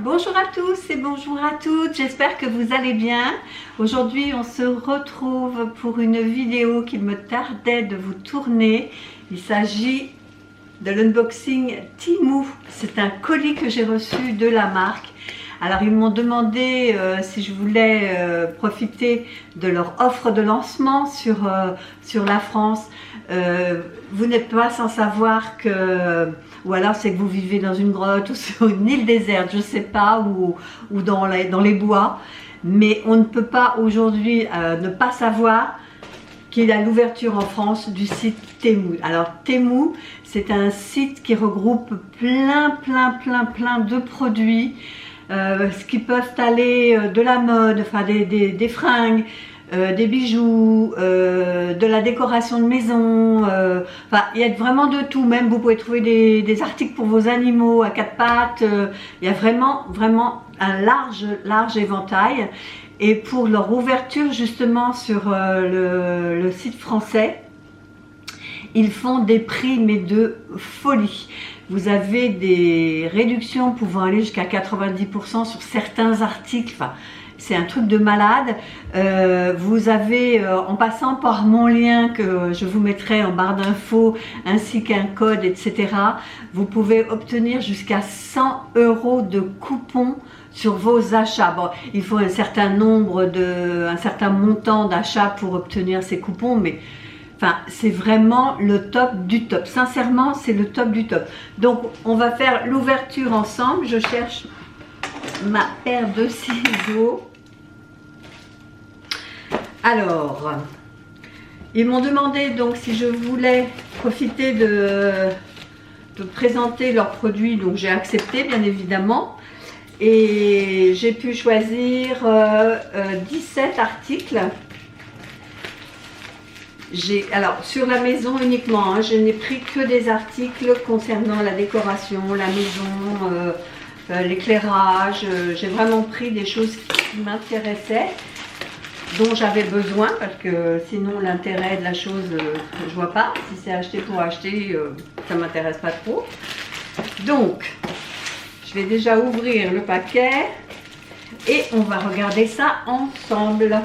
Bonjour à tous et bonjour à toutes, j'espère que vous allez bien. Aujourd'hui on se retrouve pour une vidéo qu'il me tardait de vous tourner. Il s'agit de l'unboxing Temu. C'est un colis que j'ai reçu de la marque. Alors ils m'ont demandé si je voulais profiter de leur offre de lancement sur la France. Vous n'êtes pas sans savoir que, ou alors c'est que vous vivez dans une grotte ou sur une île déserte, je ne sais pas, ou dans les bois. Mais on ne peut pas aujourd'hui ne pas savoir qu'il y a l'ouverture en France du site Temu. Alors Temu, c'est un site qui regroupe plein de produits. Ce qui peuvent aller de la mode, enfin des fringues, des bijoux, de la décoration de maison, enfin il y a vraiment de tout. Même vous pouvez trouver des articles pour vos animaux à quatre pattes. Il y a vraiment un large éventail. Et pour leur ouverture justement sur le site français, ils font des prix mais de folie. Vous avez des réductions pouvant aller jusqu'à 90% sur certains articles. Enfin, c'est un truc de malade. Vous avez, en passant par mon lien que je vous mettrai en barre d'infos, ainsi qu'un code, etc., vous pouvez obtenir jusqu'à 100 € de coupons sur vos achats. Bon, il faut un certain montant d'achats pour obtenir ces coupons, mais enfin, c'est vraiment le top du top. Sincèrement, c'est le top du top. Donc, on va faire l'ouverture ensemble. Je cherche ma paire de ciseaux. Alors, ils m'ont demandé donc si je voulais profiter de présenter leurs produits. Donc, j'ai accepté, bien évidemment. Et j'ai pu choisir 17 articles. Alors sur la maison uniquement, hein, je n'ai pris que des articles concernant la décoration, la maison, l'éclairage. J'ai vraiment pris des choses qui m'intéressaient, dont j'avais besoin, parce que sinon l'intérêt de la chose, je vois pas. Si c'est acheter pour acheter, ça m'intéresse pas trop. Donc, je vais déjà ouvrir le paquet et on va regarder ça ensemble.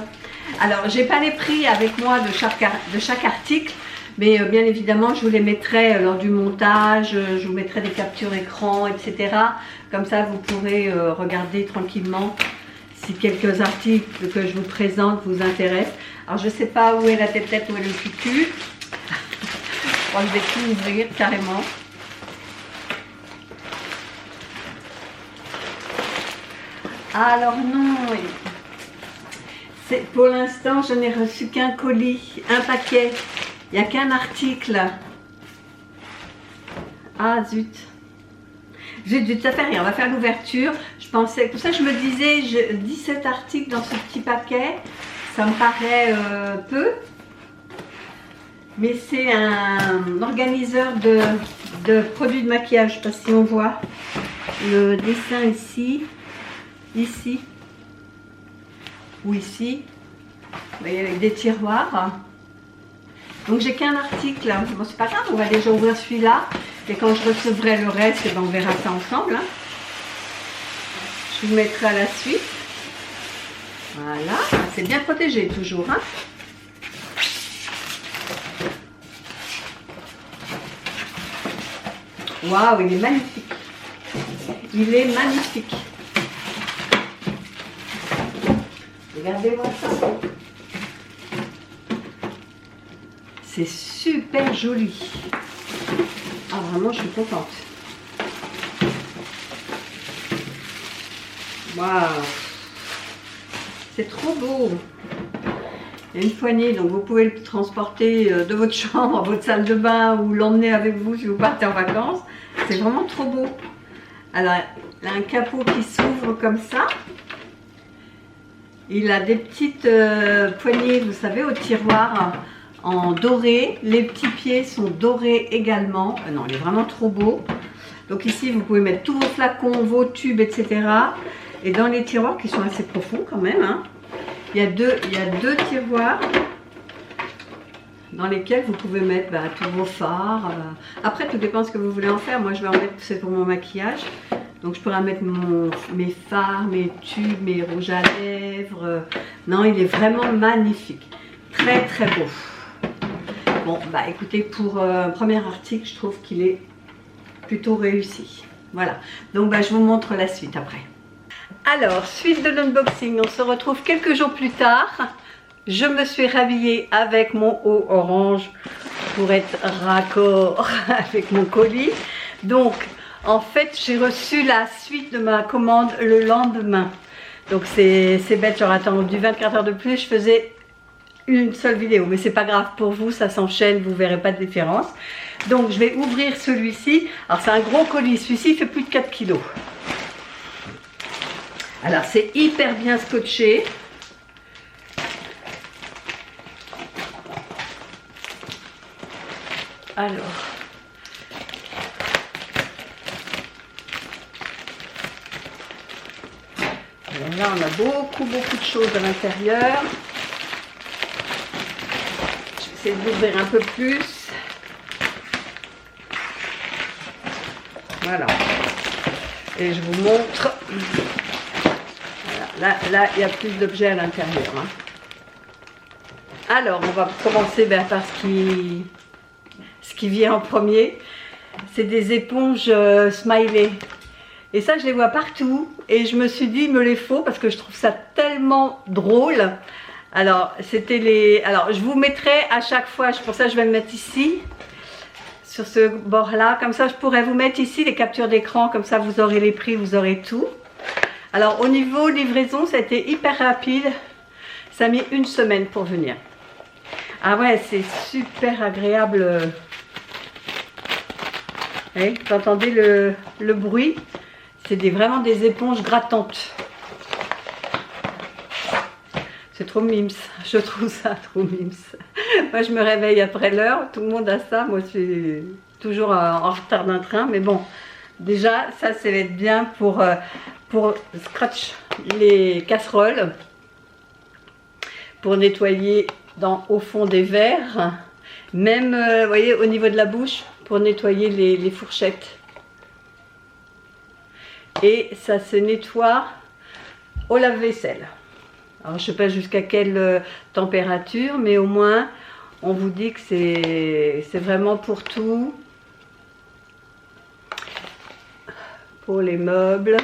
Alors, j'ai pas les prix avec moi de chaque article, mais bien évidemment, je vous les mettrai lors du montage, je vous mettrai des captures écran, etc. Comme ça, vous pourrez regarder tranquillement si quelques articles que je vous présente vous intéressent. Alors, je sais pas où est la tête, où est le cul. Je crois que je vais tout ouvrir carrément. Alors non, pour l'instant, je n'ai reçu qu'un colis, un paquet. Il n'y a qu'un article. Ah zut. Zut, ça fait rien. On va faire l'ouverture. Je pensais, pour ça je me disais, 17 articles dans ce petit paquet, ça me paraît peu. Mais c'est un organiseur de produits de maquillage. Je ne sais pas si on voit le dessin ici ou ici, vous voyez, avec des tiroirs. Donc j'ai qu'un article, bon c'est pas grave, on va déjà ouvrir celui-là et quand je recevrai le reste, on verra ça ensemble. Je vous mettrai à la suite. Voilà, c'est bien protégé toujours. Waouh, il est magnifique. Il est magnifique. Regardez-moi ça. C'est super joli. Ah, vraiment, je suis contente. Waouh. C'est trop beau. Il y a une poignée, donc vous pouvez le transporter de votre chambre à votre salle de bain ou l'emmener avec vous si vous partez en vacances. C'est vraiment trop beau. Alors, il a un capot qui s'ouvre comme ça. Il a des petites poignées, vous savez, au tiroir en doré. Les petits pieds sont dorés également. Non, il est vraiment trop beau. Donc ici, vous pouvez mettre tous vos flacons, vos tubes, etc. Et dans les tiroirs qui sont assez profonds quand même, il y a deux tiroirs dans lesquels vous pouvez mettre tous vos fards. Après, tout dépend de ce que vous voulez en faire. Moi, je vais en mettre, c'est pour mon maquillage. Donc je pourrais mettre mes fards, mes tubes, mes rouges à lèvres. Non, il est vraiment magnifique. Très très beau. Bon, bah écoutez, pour un premier article, je trouve qu'il est plutôt réussi. Voilà. Donc bah, je vous montre la suite après. Alors, suite de l'unboxing, on se retrouve quelques jours plus tard. Je me suis rhabillée avec mon haut orange pour être raccord avec mon colis. Donc, en fait, j'ai reçu la suite de ma commande le lendemain. Donc, c'est bête, j'aurais attendu 24 heures de plus. Je faisais une seule vidéo, mais c'est pas grave pour vous, ça s'enchaîne, vous verrez pas de différence. Donc, je vais ouvrir celui-ci. Alors, c'est un gros colis. Celui-ci, il fait plus de 4 kg. Alors, c'est hyper bien scotché. Alors, là on a beaucoup de choses à l'intérieur. Je vais essayer d'ouvrir un peu plus. Voilà. Et je vous montre. Voilà. Là il y a plus d'objets à l'intérieur. Hein. Alors, on va commencer par ce qui vient en premier. C'est des éponges smiley. Et ça, je les vois partout. Et je me suis dit, il me les faut parce que je trouve ça tellement drôle. Alors, c'était les... Alors, je vous mettrai à chaque fois, pour ça, je vais me mettre ici, sur ce bord-là. Comme ça, je pourrais vous mettre ici les captures d'écran. Comme ça, vous aurez les prix, vous aurez tout. Alors, au niveau livraison, ça a été hyper rapide. Ça a mis 1 semaine pour venir. Ah ouais, c'est super agréable. Vous entendez le bruit? C'est vraiment des éponges grattantes. C'est trop mimes. Je trouve ça trop mimes. Moi, je me réveille après l'heure. Tout le monde a ça. Moi, je suis toujours en retard d'un train. Mais bon, déjà, ça va être bien pour scratch les casseroles. Pour nettoyer au fond des verres. Même, vous voyez, au niveau de la bouche, pour nettoyer les fourchettes. Et ça se nettoie au lave-vaisselle. Alors je ne sais pas jusqu'à quelle température, mais au moins on vous dit que c'est vraiment pour tout. Pour les meubles,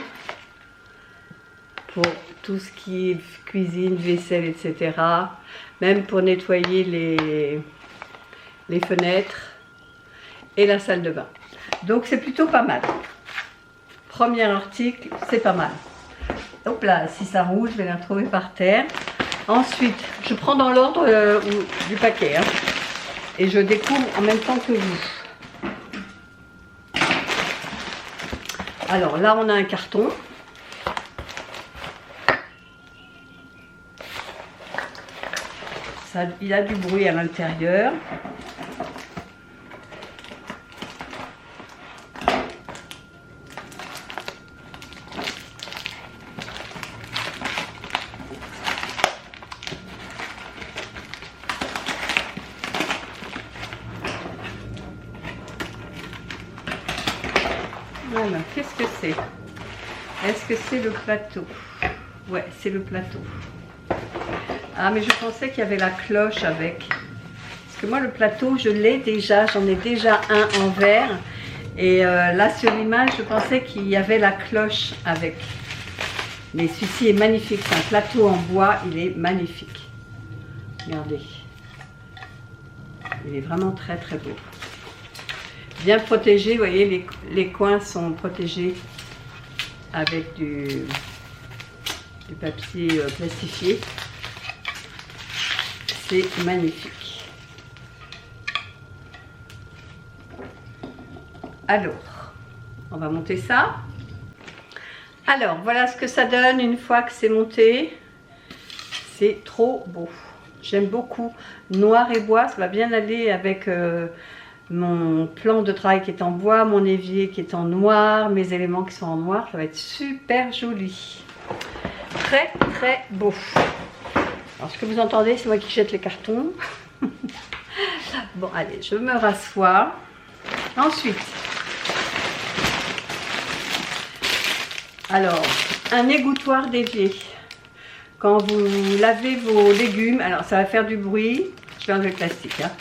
pour tout ce qui est cuisine, vaisselle, etc. Même pour nettoyer les fenêtres et la salle de bain. Donc c'est plutôt pas mal. Premier article, c'est pas mal. Hop là, si ça roule, je vais la retrouver par terre. Ensuite, je prends dans l'ordre du paquet. Hein, et je découvre en même temps que vous. Alors là, on a un carton. Ça, il a du bruit à l'intérieur. Voilà, qu'est-ce que c'est? Est-ce que c'est le plateau? Ouais, c'est le plateau. Ah, mais je pensais qu'il y avait la cloche avec. Parce que moi, le plateau, je l'ai déjà. J'en ai déjà un en verre. Et là, sur l'image, je pensais qu'il y avait la cloche avec. Mais celui-ci est magnifique. C'est un plateau en bois. Il est magnifique. Regardez. Il est vraiment très, très beau. Bien protégé. Vous voyez, les coins sont protégés avec du papier plastifié. C'est magnifique. Alors, on va monter ça. Alors, voilà ce que ça donne une fois que c'est monté. C'est trop beau. J'aime beaucoup. Noir et bois, ça va bien aller avec mon plan de travail qui est en bois, mon évier qui est en noir, mes éléments qui sont en noir. Ça va être super joli. Très, très beau. Alors, ce que vous entendez, c'est moi qui jette les cartons. Bon, allez, je me rassois. Ensuite, Alors, un égouttoir d'évier. Quand vous lavez vos légumes, alors ça va faire du bruit. Je vais enlever le plastique. Hein.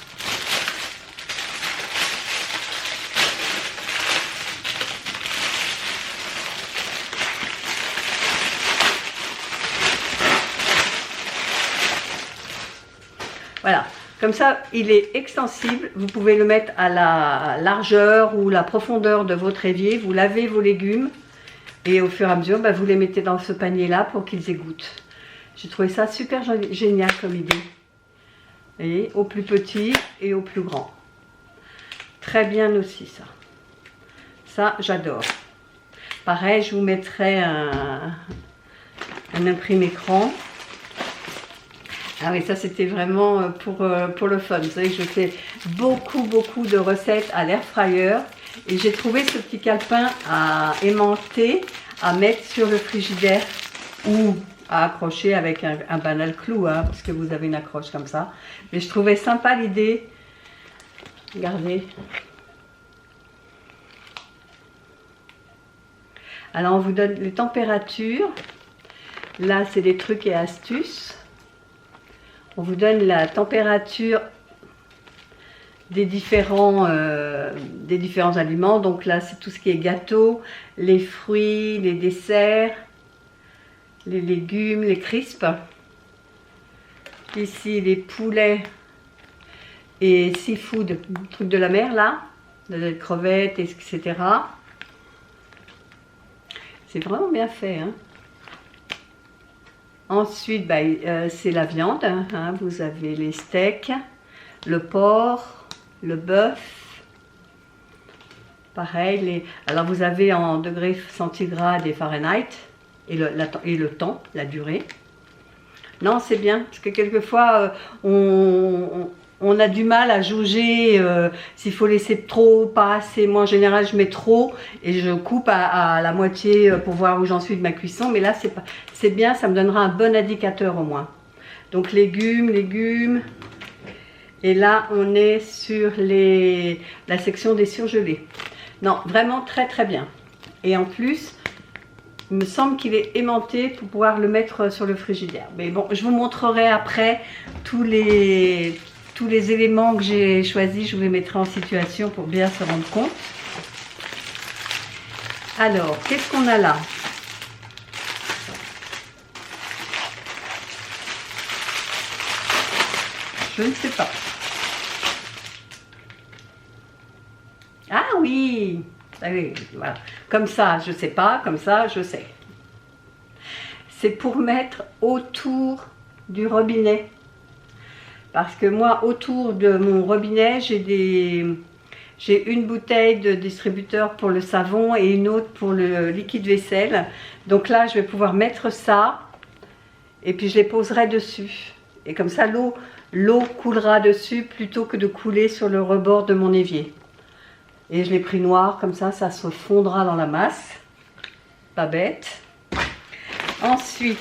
Voilà, comme ça, il est extensible. Vous pouvez le mettre à la largeur ou la profondeur de votre évier. Vous lavez vos légumes et au fur et à mesure, vous les mettez dans ce panier-là pour qu'ils égouttent. J'ai trouvé ça super génial comme idée. Et au plus petit et au plus grand. Très bien aussi ça. Ça, j'adore. Pareil, je vous mettrai un imprime-écran. Ah oui, ça c'était vraiment pour le fun. Vous savez que je fais beaucoup de recettes à l'air fryer. Et j'ai trouvé ce petit calepin à aimanter, à mettre sur le frigidaire ou à accrocher avec un banal clou, hein, parce que vous avez une accroche comme ça. Mais je trouvais sympa l'idée. Regardez. Alors on vous donne les températures. Là c'est des trucs et astuces. On vous donne la température des différents aliments. Donc là c'est tout ce qui est gâteau, les fruits, les desserts, les légumes, les crisps. Ici les poulets et seafood, trucs de la mer là, les crevettes, etc. C'est vraiment bien fait. Hein. Ensuite, c'est la viande. Hein. Vous avez les steaks, le porc, le bœuf. Pareil, alors vous avez en degrés centigrades et Fahrenheit. Et le temps, la durée. Non, c'est bien, parce que quelquefois, on a du mal à jauger s'il faut laisser trop, pas assez. Moi, en général, je mets trop et je coupe à la moitié pour voir où j'en suis de ma cuisson. Mais là, c'est bien, ça me donnera un bon indicateur au moins. Donc, légumes. Et là, on est sur la section des surgelés. Non, vraiment très bien. Et en plus... il me semble qu'il est aimanté pour pouvoir le mettre sur le frigidaire. Mais bon, je vous montrerai après tous les éléments que j'ai choisis. Je vous les mettrai en situation pour bien se rendre compte. Alors, qu'est-ce qu'on a là? Je ne sais pas. Ah oui! Oui, voilà. Comme ça, je ne sais pas, comme ça, je sais. C'est pour mettre autour du robinet. Parce que moi, autour de mon robinet, j'ai une bouteille de distributeur pour le savon et une autre pour le liquide vaisselle. Donc là, je vais pouvoir mettre ça et puis je les poserai dessus. Et comme ça, l'eau coulera dessus plutôt que de couler sur le rebord de mon évier. Et je l'ai pris noir, comme ça se fondra dans la masse. Pas bête. Ensuite,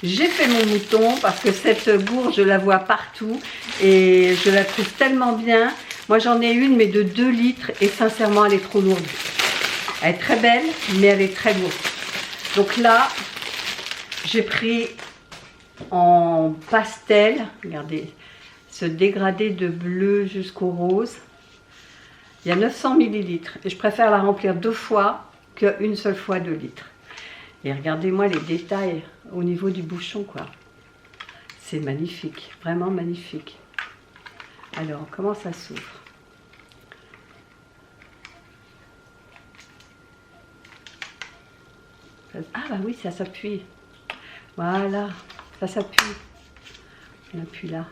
j'ai fait mon mouton parce que cette gourde, je la vois partout et je la trouve tellement bien. Moi, j'en ai une, mais de 2 litres et sincèrement, elle est trop lourde. Elle est très belle, mais elle est très lourde. Donc là, j'ai pris en pastel, regardez, ce dégradé de bleu jusqu'au rose. Il y a 900 ml et je préfère la remplir 2 fois qu'une seule fois 2 litres. Et regardez-moi les détails au niveau du bouchon, quoi. C'est magnifique, vraiment magnifique. Alors, comment ça s'ouvre? Ah bah oui, ça s'appuie. Voilà, ça s'appuie. On appuie là.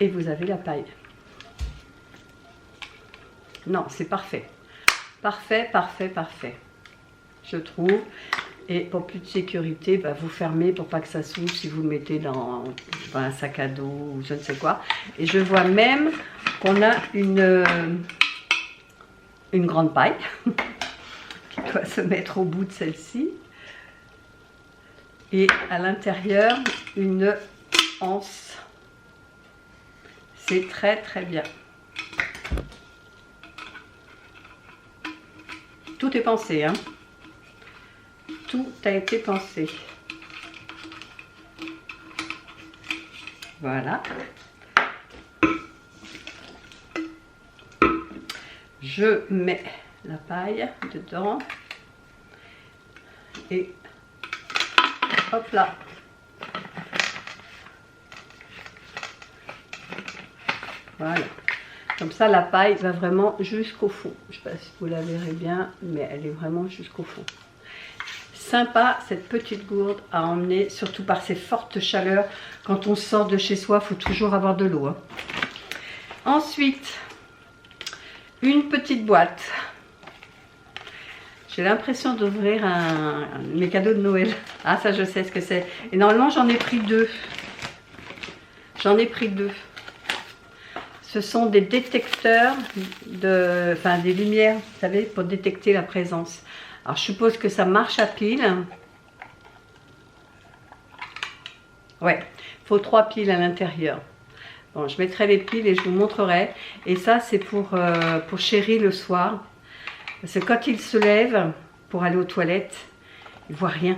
Et vous avez la paille. Non, c'est parfait. Parfait, je trouve. Et pour plus de sécurité, vous fermez pour pas que ça s'ouvre si vous le mettez dans un sac à dos ou je ne sais quoi. Et je vois même qu'on a une grande paille qui doit se mettre au bout de celle-ci. Et à l'intérieur, une anse. C'est très bien. Tout est pensé, hein. Tout a été pensé. Voilà. Je mets la paille dedans. Et hop là. Voilà. Comme ça, la paille va vraiment jusqu'au fond. Je ne sais pas si vous la verrez bien, mais elle est vraiment jusqu'au fond. Sympa cette petite gourde à emmener, surtout par ces fortes chaleurs. Quand on sort de chez soi, il faut toujours avoir de l'eau, hein. Ensuite, une petite boîte. J'ai l'impression d'ouvrir mes cadeaux de Noël. Ah, ça, je sais ce que c'est. Et normalement, j'en ai pris deux. J'en ai pris deux. Ce sont des détecteurs, des lumières, vous savez, pour détecter la présence. Alors, je suppose que ça marche à pile. Ouais, il faut 3 piles à l'intérieur. Bon, je mettrai les piles et je vous montrerai. Et ça, c'est pour Chéri le soir. Parce que quand il se lève pour aller aux toilettes, il ne voit rien.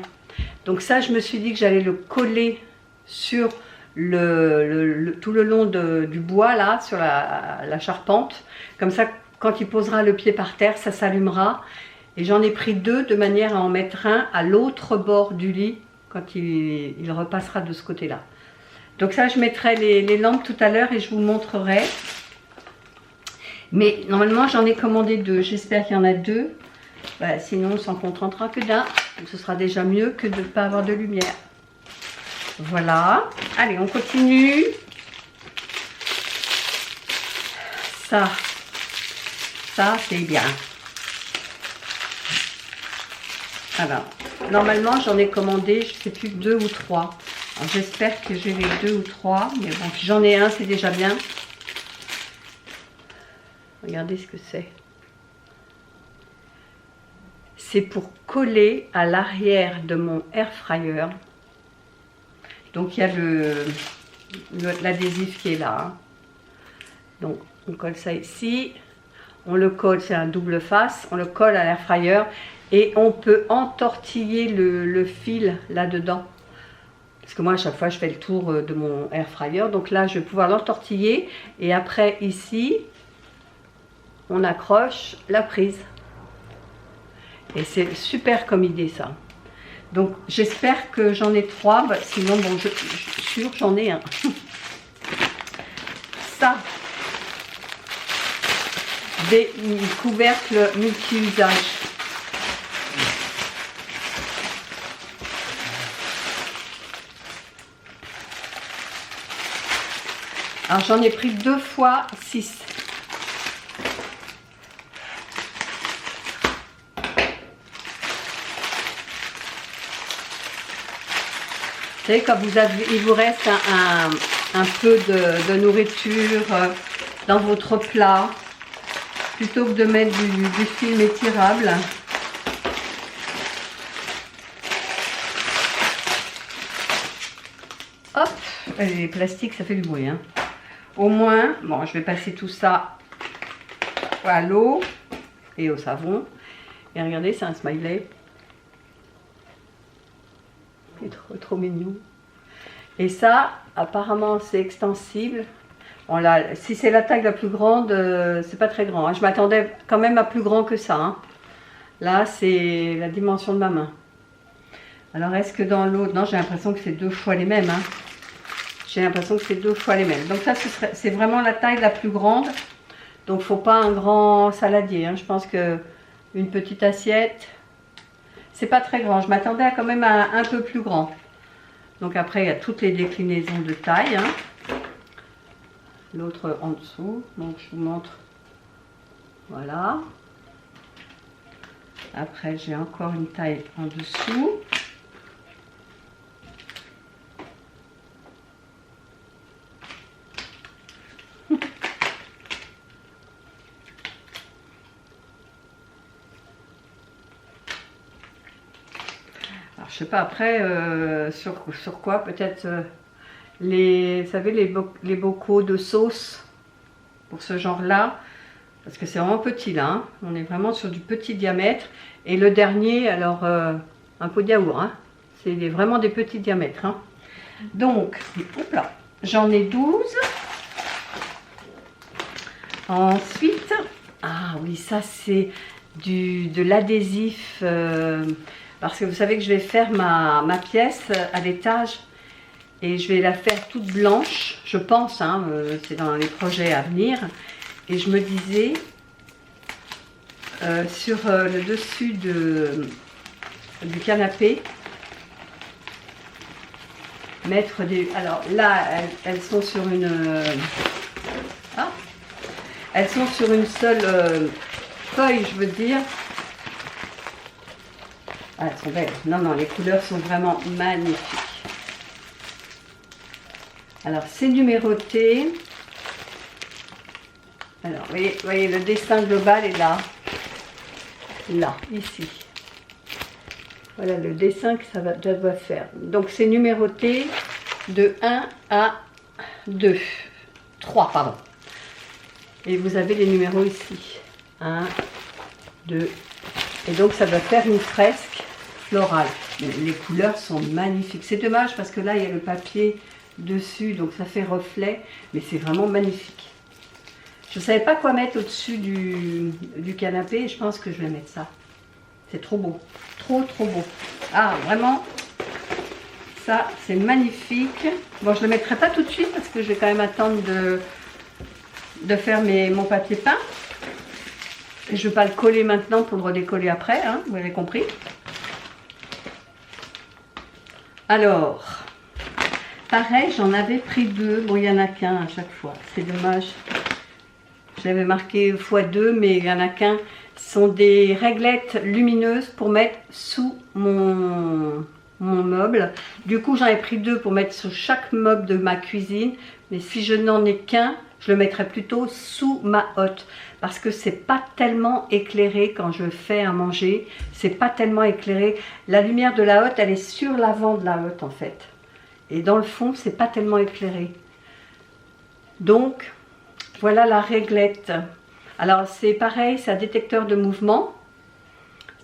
Donc ça, je me suis dit que j'allais le coller sur tout le long du bois, là, sur la charpente. Comme ça, quand il posera le pied par terre, ça s'allumera. Et j'en ai pris deux de manière à en mettre un à l'autre bord du lit quand il repassera de ce côté-là. Donc ça, je mettrai les lampes tout à l'heure et je vous montrerai. Mais normalement, j'en ai commandé deux. J'espère qu'il y en a deux. Bah, sinon, on s'en contentera que d'un. Donc ce sera déjà mieux que de ne pas avoir de lumière. Voilà. Allez, on continue. Ça c'est bien. Alors, normalement, j'en ai commandé, je ne sais plus, 2 ou 3. J'espère que j'ai les 2 ou 3. Mais bon, si j'en ai un, c'est déjà bien. Regardez ce que c'est. C'est pour coller à l'arrière de mon air fryer. Donc, il y a l'adhésif qui est là, hein. Donc, on colle ça ici. On le colle, c'est un double face. On le colle à l'air fryer. Et on peut entortiller le fil là-dedans. Parce que moi, à chaque fois, je fais le tour de mon air fryer. Donc là, je vais pouvoir l'entortiller. Et après, ici, on accroche la prise. Et c'est super comme idée, ça. Donc, j'espère que j'en ai 3. Bah, sinon, bon, je suis sûre, j'en ai un. Ça. Des couvercles multi-usages. Alors, j'en ai pris 2 fois 6. Vous savez, quand il vous reste un peu de nourriture dans votre plat, plutôt que de mettre du film étirable, hop, les plastiques, ça fait du bruit, hein. Au moins, bon, je vais passer tout ça à l'eau et au savon. Et regardez, c'est un smiley. Il est trop mignon. Et ça, apparemment, c'est extensible. Bon, là, si c'est la taille la plus grande, c'est pas très grand, hein. Je m'attendais quand même à plus grand que ça, hein. Là, c'est la dimension de ma main. Alors, est-ce que dans l'autre... Non, j'ai l'impression que c'est 2 fois les mêmes, hein. J'ai l'impression que c'est 2 fois les mêmes. Donc ça, c'est vraiment la taille la plus grande. Donc, il ne faut pas un grand saladier, hein. Je pense qu'une petite assiette, c'est pas très grand. Je m'attendais à quand même à un peu plus grand. Donc après, il y a toutes les déclinaisons de taille, hein. L'autre en dessous. Donc, je vous montre. Voilà. Après, j'ai encore une taille en dessous. Je sais pas après sur quoi, peut-être vous savez, les bocaux de sauce pour ce genre là, Parce que c'est vraiment petit là, hein. On est vraiment sur du petit diamètre. Et le dernier, alors un pot de yaourt, hein. C'est vraiment des petits diamètres, hein. Donc, hop là, j'en ai 12. Ensuite, ah oui, ça c'est de l'adhésif. Parce que vous savez que je vais faire ma pièce à l'étage. Et je vais la faire toute blanche, je pense, hein, c'est dans les projets à venir. Et je me disais, sur le dessus du canapé, mettre des... Alors là, elles sont sur une... elles sont sur une seule feuille, je veux dire. Ah, elles sont belles. Non, non, les couleurs sont vraiment magnifiques. Alors, c'est numéroté. Alors, vous voyez, le dessin global est là. Là, ici. Voilà le dessin que ça doit faire. Donc, c'est numéroté de 1 à 2. 3, pardon. Et vous avez les numéros ici. 1, 2. Et donc, ça doit faire une fresque florale. Les couleurs sont magnifiques. C'est dommage parce que là, il y a le papier dessus, donc ça fait reflet, mais c'est vraiment magnifique. Je ne savais pas quoi mettre au-dessus du canapé, et je pense que je vais mettre ça. C'est trop beau, trop beau. Ah, vraiment, ça c'est magnifique. Bon, je ne le mettrai pas tout de suite parce que je vais quand même attendre de faire mon papier peint. Et je ne vais pas le coller maintenant pour le redécoller après, hein, vous avez compris. Alors, pareil, j'en avais pris 2. Bon, il n'y en a qu'un à chaque fois. C'est dommage. Je l'avais marqué x2, mais il n'y en a qu'un. Ce sont des réglettes lumineuses pour mettre sous mon meuble. Du coup, j'en ai pris 2 pour mettre sur chaque meuble de ma cuisine. Mais si je n'en ai qu'un, je le mettrai plutôt sous ma hotte. Parce que c'est pas tellement éclairé quand je fais à manger. C'est pas tellement éclairé. La lumière de la hotte, elle est sur l'avant de la hotte en fait. Et dans le fond, c'est pas tellement éclairé. Donc, voilà la réglette. Alors, c'est pareil, c'est un détecteur de mouvement.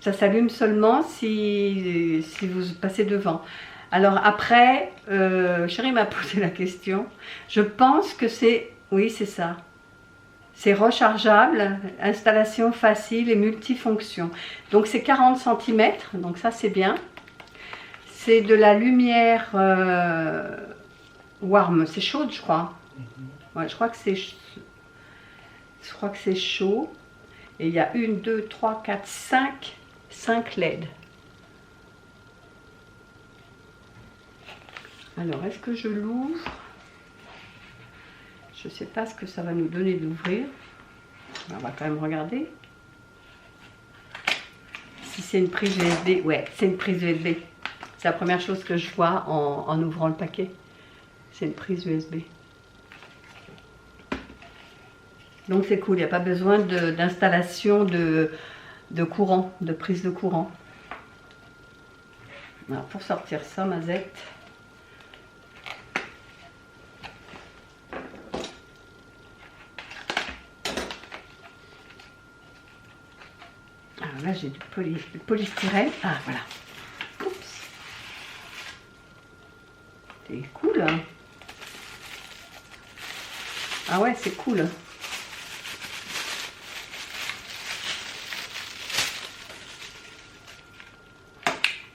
Ça s'allume seulement si vous passez devant. Alors après, chérie m'a posé la question. Je pense que c'est... Oui, c'est ça. C'est rechargeable, installation facile et multifonction. Donc, c'est 40 cm, donc ça, c'est bien. C'est de la lumière warm, c'est chaude je crois. Ouais, je crois que c'est chaud. Et il y a 1, 2, 3, 4, 5 LED. Alors, est-ce que je l'ouvre? Je ne sais pas ce que ça va nous donner d'ouvrir. On va quand même regarder. Si c'est une prise USB, ouais, c'est une prise USB. C'est la première chose que je vois en ouvrant le paquet. C'est une prise USB. Donc c'est cool, il n'y a pas besoin d'installation de courant, de prise de courant. Alors pour sortir ça, Mazette. Alors là j'ai du polystyrène. Ah voilà. Oups. C'est cool. Hein. Ah ouais, c'est cool.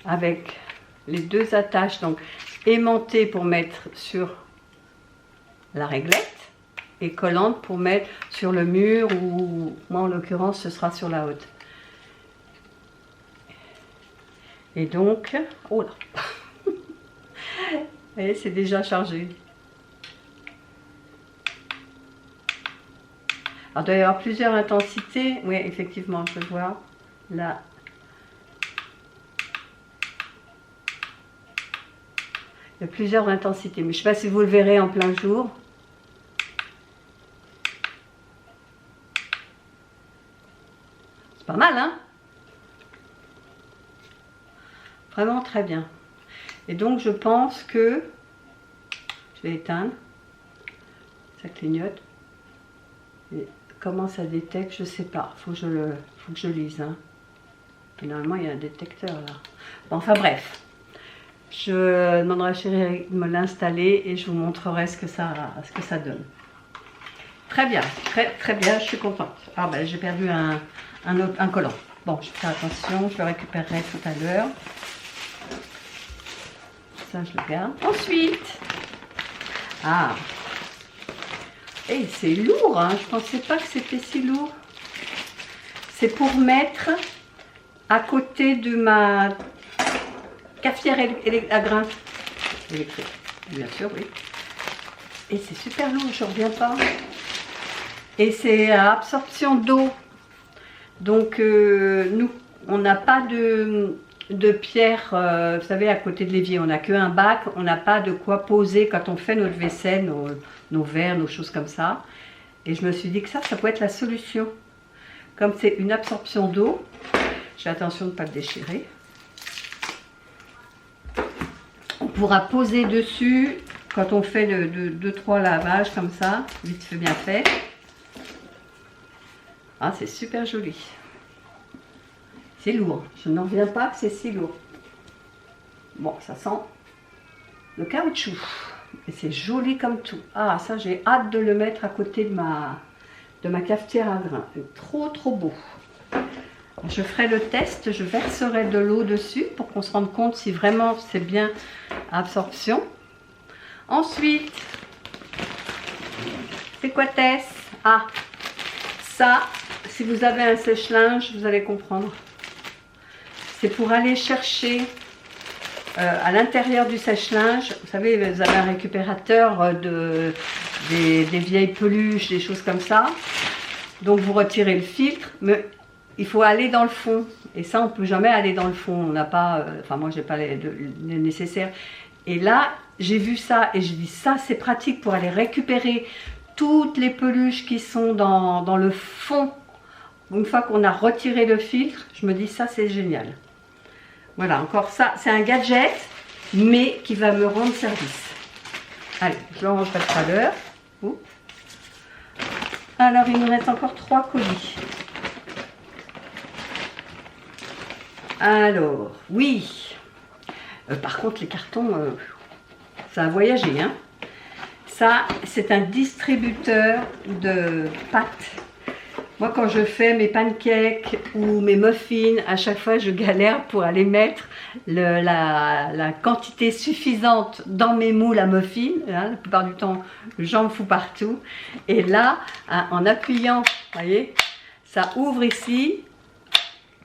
Avec les 2 attaches, donc aimantées pour mettre sur la réglette et collante pour mettre sur le mur, ou moi en l'occurrence ce sera sur la haute. Et donc, oh là, et c'est déjà chargé. Alors il doit y avoir plusieurs intensités, oui effectivement je vois là. Il y a plusieurs intensités, mais je ne sais pas si vous le verrez en plein jour. C'est pas mal, hein? Vraiment très bien. Et donc, je pense que... Je vais éteindre. Ça clignote. Et Comment ça détecte, je sais pas. Faut que je lise. Hein. Puis normalement, il y a un détecteur là. Bon, enfin bref. Je demanderai à Chérie de me l'installer et je vous montrerai ce que ça donne. Très bien, très bien, je suis contente. Ah ben, j'ai perdu un collant. Bon, je vais faire attention, je le récupérerai tout à l'heure. Ça, je le garde. Ensuite, ah, et c'est lourd, hein. Je pensais pas que c'était si lourd. C'est pour mettre à côté de ma cafetière à grains électrique, bien sûr, oui. Et c'est super lourd, je ne reviens pas. Et c'est à absorption d'eau. Donc, nous, on n'a pas de pierre, vous savez, à côté de l'évier. On n'a qu'un bac, on n'a pas de quoi poser quand on fait notre vaisselle, nos verres, nos choses comme ça. Et je me suis dit que ça peut être la solution. Comme c'est une absorption d'eau, j'ai attention de ne pas le déchirer. On pourra poser dessus quand on fait 2-3 lavages comme ça, vite fait bien fait. Ah, c'est super joli. C'est lourd, je n'en reviens pas que c'est si lourd. Bon, ça sent le caoutchouc. Et c'est joli comme tout. Ah, ça j'ai hâte de le mettre à côté de ma cafetière à grains. Trop beau. Je ferai le test, je verserai de l'eau dessus pour qu'on se rende compte si vraiment c'est bien absorption. Ensuite, c'est quoi Tess? Ah, ça, si vous avez un sèche-linge, vous allez comprendre. C'est pour aller chercher à l'intérieur du sèche-linge. Vous savez, vous avez un récupérateur des vieilles peluches, des choses comme ça. Donc vous retirez le filtre, mais il faut aller dans le fond. Et ça, on ne peut jamais aller dans le fond. On n'a pas, enfin moi, je n'ai pas les nécessaires. Et là, j'ai vu ça et je dis ça, c'est pratique pour aller récupérer toutes les peluches qui sont dans le fond. Une fois qu'on a retiré le filtre, je me dis ça, c'est génial. Voilà, encore ça, c'est un gadget, mais qui va me rendre service. Allez, je le rangerai tout à l'heure. Alors, il nous reste encore 3 colis. Alors, oui. Par contre, les cartons, ça a voyagé. Hein. Ça, c'est un distributeur de pâtes. Moi, quand je fais mes pancakes ou mes muffins, à chaque fois, je galère pour aller mettre la quantité suffisante dans mes moules à muffins. Hein, la plupart du temps, j'en fous partout. Et là, en appuyant, vous voyez, ça ouvre ici.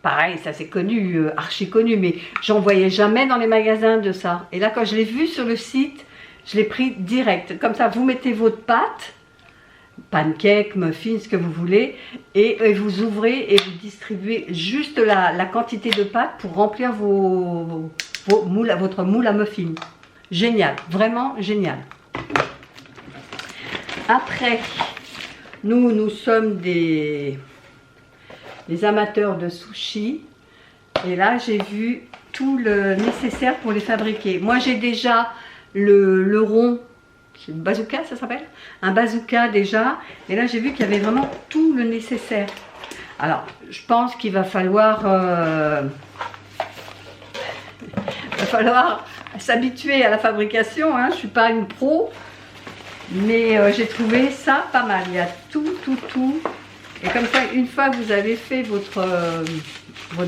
Pareil, ça c'est connu, archi connu, mais j'en voyais jamais dans les magasins de ça. Et là, quand je l'ai vu sur le site, je l'ai pris direct. Comme ça, vous mettez votre pâte, pancake, muffin, ce que vous voulez, et vous ouvrez et vous distribuez juste la quantité de pâte pour remplir votre moule à muffin. Génial, vraiment génial. Après, nous sommes des amateurs de sushi, et là j'ai vu tout le nécessaire pour les fabriquer. Moi j'ai déjà le rond, c'est le bazooka, ça s'appelle, un bazooka déjà, et là j'ai vu qu'il y avait vraiment tout le nécessaire. Alors je pense qu'il va falloir s'habituer à la fabrication, hein. Je ne suis pas une pro, mais j'ai trouvé ça pas mal. Il y a tout. Et comme ça, une fois que vous avez fait votre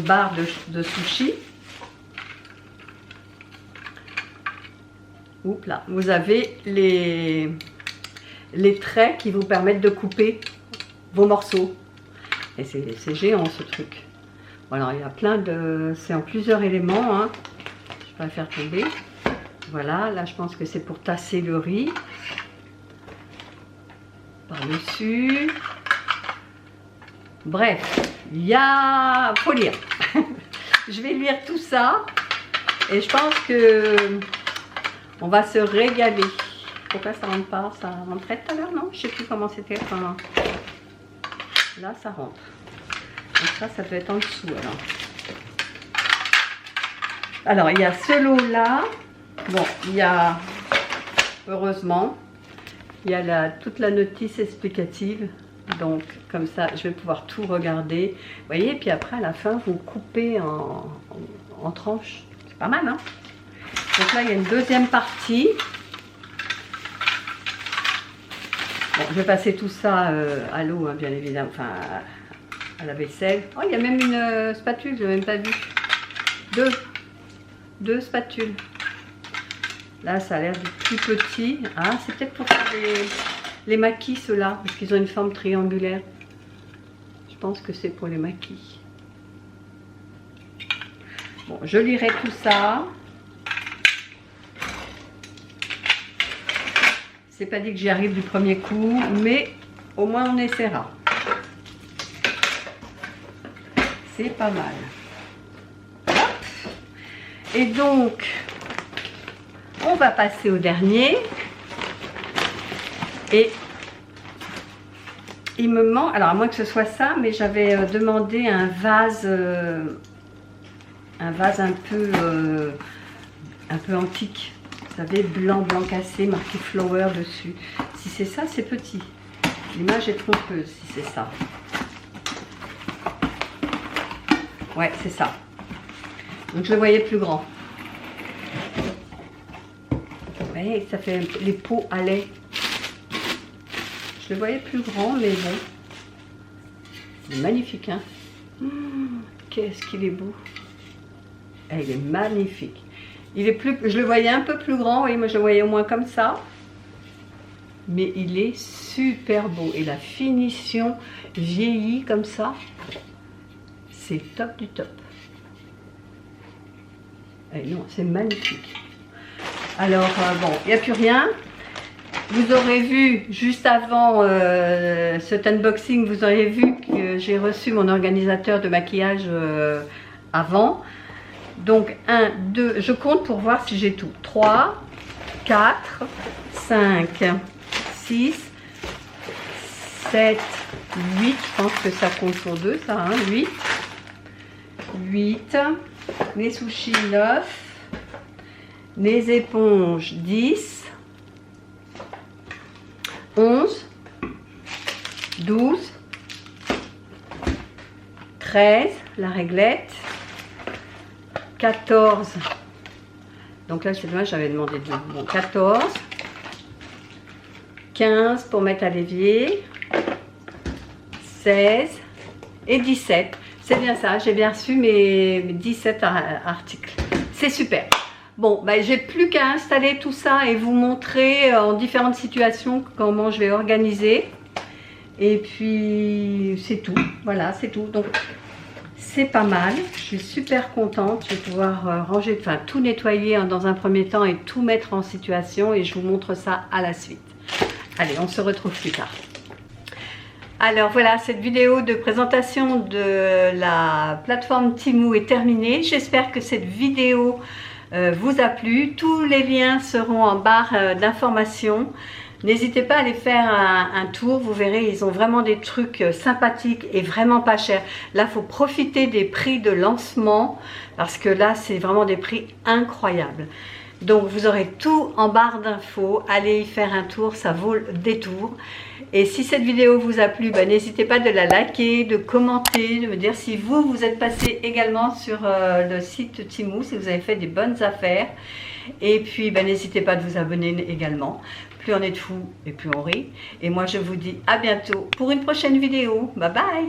barre de sushi, oups là, vous avez les traits qui vous permettent de couper vos morceaux. Et c'est géant ce truc. Voilà, il y a plein de... C'est en plusieurs éléments. Hein. Je vais pas faire tomber. Voilà, là je pense que c'est pour tasser le riz. Par-dessus. Bref, faut lire. Je vais lire tout ça et je pense que on va se régaler. Pourquoi ça rentre pas? Ça rentrait tout à l'heure, non? Je sais plus comment c'était. Enfin, là, ça rentre. Donc ça doit être en dessous alors. Alors, il y a ce lot-là. Bon, il y a, heureusement, il y a toute la notice explicative. Donc comme ça je vais pouvoir tout regarder. Vous voyez, puis après à la fin vous coupez en tranches. C'est pas mal, hein? Donc là il y a une deuxième partie. Bon, je vais passer tout ça à l'eau, hein, bien évidemment, enfin à la vaisselle. Oh, il y a même une spatule, je n'ai même pas vu. Deux spatules. Là, ça a l'air du plus petit. Ah, c'est peut-être pour faire les maquis, ceux-là, parce qu'ils ont une forme triangulaire. Je pense que c'est pour les maquis. Bon, je lirai tout ça. C'est pas dit que j'y arrive du premier coup, mais au moins on essaiera. C'est pas mal. Hop. Et donc, on va passer au dernier. Et il me manque, alors à moins que ce soit ça, mais j'avais demandé un vase un peu antique. Vous savez, blanc cassé, marqué flower dessus. Si c'est ça, c'est petit. L'image est trompeuse si c'est ça. Ouais, c'est ça. Donc je le voyais plus grand. Vous voyez, ça fait les pots à lait. Je le voyais plus grand, mais bon. C'est magnifique, hein. Qu'est-ce qu'il est beau. Et il est magnifique. Il est plus, je le voyais un peu plus grand, oui, moi je le voyais au moins comme ça. Mais il est super beau. Et la finition vieillie comme ça, c'est top du top. Et non, c'est magnifique. Alors, bon, il n'y a plus rien. Vous aurez vu, juste avant cet unboxing, vous aurez vu que j'ai reçu mon organisateur de maquillage avant. Donc 1, 2, je compte pour voir si j'ai tout. 3, 4, 5, 6, 7, 8. Je pense que ça compte pour 2, ça, hein, 8. 8. Les sushis 9. Les éponges 10. 11. 12. 13. La réglette. 14, donc là c'est dommage, j'avais demandé 2, bon 14, 15 pour mettre à l'évier, 16 et 17, c'est bien ça, j'ai bien reçu mes 17 articles, c'est super. Bon, bah, j'ai plus qu'à installer tout ça et vous montrer en différentes situations comment je vais organiser, et puis c'est tout, voilà c'est tout. Donc c'est pas mal, je suis super contente, je vais pouvoir ranger, enfin tout nettoyer hein, dans un premier temps et tout mettre en situation et je vous montre ça à la suite. Allez, on se retrouve plus tard. Alors voilà, cette vidéo de présentation de la plateforme Temu est terminée. J'espère que cette vidéo vous a plu. Tous les liens seront en barre d'informations. N'hésitez pas à aller faire un tour, vous verrez, ils ont vraiment des trucs sympathiques et vraiment pas chers. Là, il faut profiter des prix de lancement parce que là, c'est vraiment des prix incroyables. Donc, vous aurez tout en barre d'infos. Allez y faire un tour, ça vaut le détour. Et si cette vidéo vous a plu, n'hésitez pas de la liker, de commenter, de me dire si vous êtes passé également sur le site Temu, si vous avez fait des bonnes affaires. Et puis, n'hésitez pas de vous abonner également. Plus on est de fous et plus on rit. Et moi, je vous dis à bientôt pour une prochaine vidéo. Bye bye!